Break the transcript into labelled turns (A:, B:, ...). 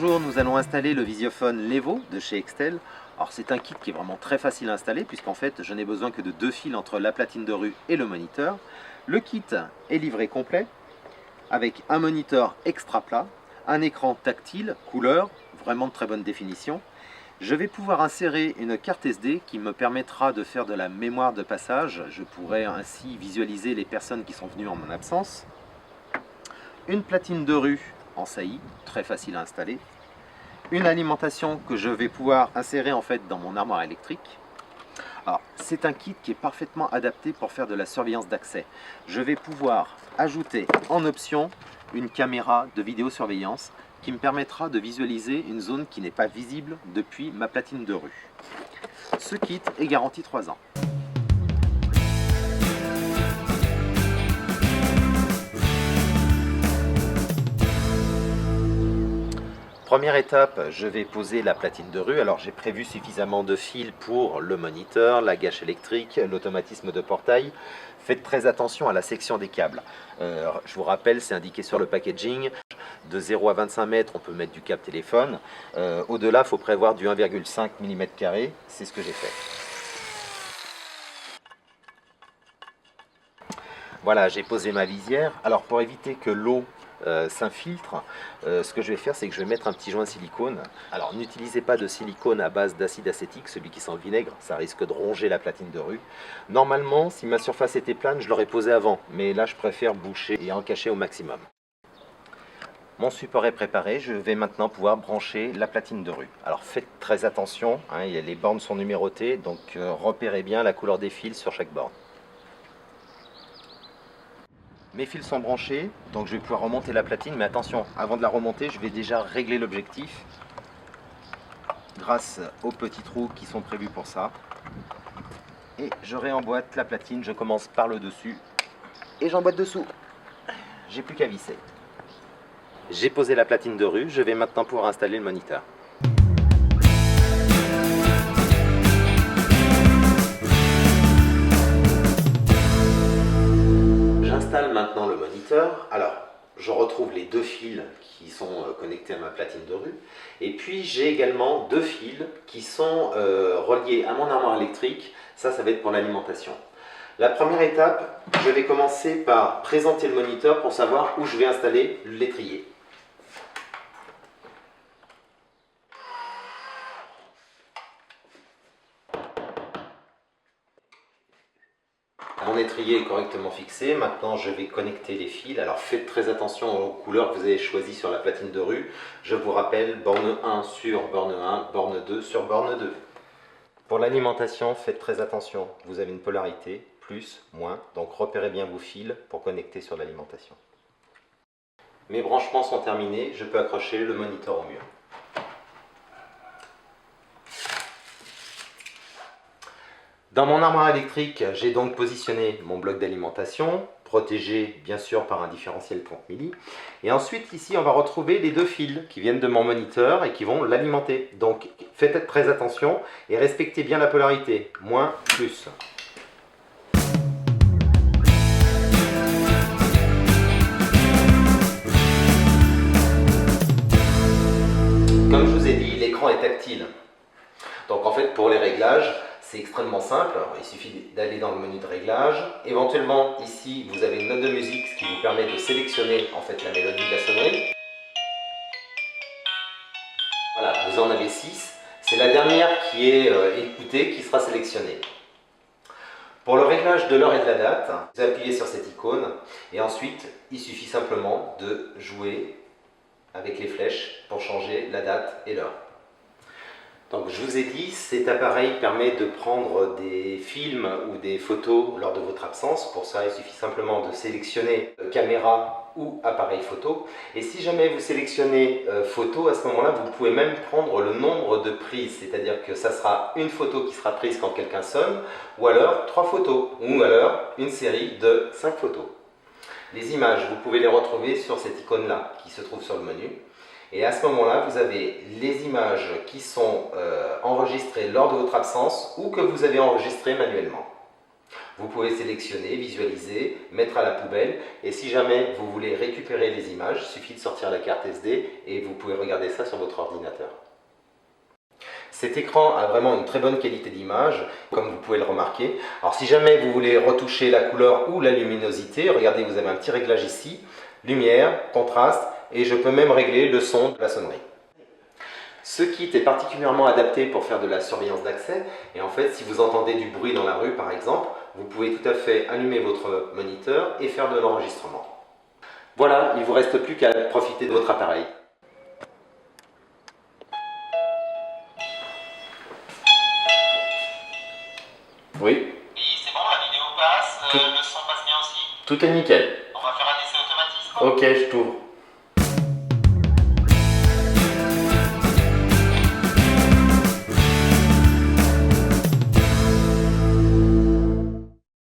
A: Bonjour, nous allons installer le Visiophone Levo de chez Extel. Alors c'est un kit qui est vraiment très facile à installer puisqu'en fait je n'ai besoin que de 2 fils entre la platine de rue et le moniteur. Le kit est livré complet avec un moniteur extra plat, un écran tactile, couleur, vraiment de très bonne définition. Je vais pouvoir insérer une carte SD qui me permettra de faire de la mémoire de passage. Je pourrai ainsi visualiser les personnes qui sont venues en mon absence. Une platine de rue en saillie, très facile à installer. Une alimentation que je vais pouvoir insérer en fait dans mon armoire électrique. Alors, c'est un kit qui est parfaitement adapté pour faire de la surveillance d'accès. Je vais pouvoir ajouter en option une caméra de vidéosurveillance qui me permettra de visualiser une zone qui n'est pas visible depuis ma platine de rue. Ce kit est garanti 3 ans. Première étape, je vais poser la platine de rue. Alors j'ai prévu suffisamment de fils pour le moniteur, la gâche électrique, l'automatisme de portail. Faites très attention à la section des câbles. Je vous rappelle, c'est indiqué sur le packaging. De 0 à 25 mètres, on peut mettre du câble téléphone. Au-delà, il faut prévoir du 1,5 mm². C'est ce que j'ai fait. Voilà, j'ai posé ma visière. Alors pour éviter que l'eau s'infiltre, ce que je vais faire, c'est que je vais mettre un petit joint silicone. Alors n'utilisez pas de silicone à base d'acide acétique, celui qui sent le vinaigre, ça risque de ronger la platine de rue. Normalement, si ma surface était plane, je l'aurais posé avant, mais là je préfère boucher et en cacher au maximum. Mon support est préparé, je vais maintenant pouvoir brancher la platine de rue. Alors faites très attention, hein, les bornes sont numérotées, donc repérez bien la couleur des fils sur chaque borne. Mes fils sont branchés, donc je vais pouvoir remonter la platine, mais attention, avant de la remonter, je vais déjà régler l'objectif grâce aux petits trous qui sont prévus pour ça. Et je réemboîte la platine, je commence par le dessus et j'emboîte dessous. J'ai plus qu'à visser. J'ai posé la platine de rue, je vais maintenant pouvoir installer le moniteur. J'installe maintenant le moniteur. Alors, je retrouve les 2 fils qui sont connectés à ma platine de rue. Et puis, j'ai également 2 fils qui sont reliés à mon armoire électrique. Ça va être pour l'alimentation. La première étape, je vais commencer par présenter le moniteur pour savoir où je vais installer l'étrier. Mon étrier est correctement fixé, maintenant je vais connecter les fils. Alors faites très attention aux couleurs que vous avez choisies sur la platine de rue. Je vous rappelle, borne 1 sur borne 1, borne 2 sur borne 2. Pour l'alimentation, faites très attention, vous avez une polarité, plus, moins, donc repérez bien vos fils pour connecter sur l'alimentation. Mes branchements sont terminés, je peux accrocher le moniteur au mur. Dans mon armoire électrique, j'ai donc positionné mon bloc d'alimentation, protégé bien sûr par un différentiel 30 milli. Et ensuite ici on va retrouver les 2 fils qui viennent de mon moniteur et qui vont l'alimenter. Donc faites très attention et respectez bien la polarité, moins, plus. Comme je vous ai dit, l'écran est tactile. Donc en fait pour les réglages, c'est extrêmement simple, alors, il suffit d'aller dans le menu de réglage. Éventuellement, ici, vous avez une note de musique, ce qui vous permet de sélectionner en fait la mélodie de la sonnerie. Voilà, vous en avez 6. C'est la dernière qui est écoutée qui sera sélectionnée. Pour le réglage de l'heure et de la date, vous appuyez sur cette icône et ensuite, il suffit simplement de jouer avec les flèches pour changer la date et l'heure. Donc je vous ai dit, cet appareil permet de prendre des films ou des photos lors de votre absence. Pour ça, il suffit simplement de sélectionner caméra ou appareil photo. Et si jamais vous sélectionnez photo, à ce moment-là, vous pouvez même prendre le nombre de prises. C'est-à-dire que ça sera une photo qui sera prise quand quelqu'un sonne, ou alors 3 photos, ou alors une série de 5 photos. Les images, vous pouvez les retrouver sur cette icône-là qui se trouve sur le menu. Et à ce moment-là, vous avez les images qui sont enregistrées lors de votre absence ou que vous avez enregistrées manuellement. Vous pouvez sélectionner, visualiser, mettre à la poubelle et si jamais vous voulez récupérer les images, il suffit de sortir la carte SD et vous pouvez regarder ça sur votre ordinateur. Cet écran a vraiment une très bonne qualité d'image, comme vous pouvez le remarquer. Alors si jamais vous voulez retoucher la couleur ou la luminosité, regardez, vous avez un petit réglage ici, lumière, contraste, et je peux même régler le son de la sonnerie. Ce kit est particulièrement adapté pour faire de la surveillance d'accès, et en fait si vous entendez du bruit dans la rue par exemple, vous pouvez tout à fait allumer votre moniteur et faire de l'enregistrement. Voilà, il ne vous reste plus qu'à profiter de votre appareil. Oui.
B: Oui, c'est bon, la vidéo passe, le son passe bien aussi.
A: Tout est nickel.
B: On va faire un essai automatique.
A: Ok, je t'ouvre.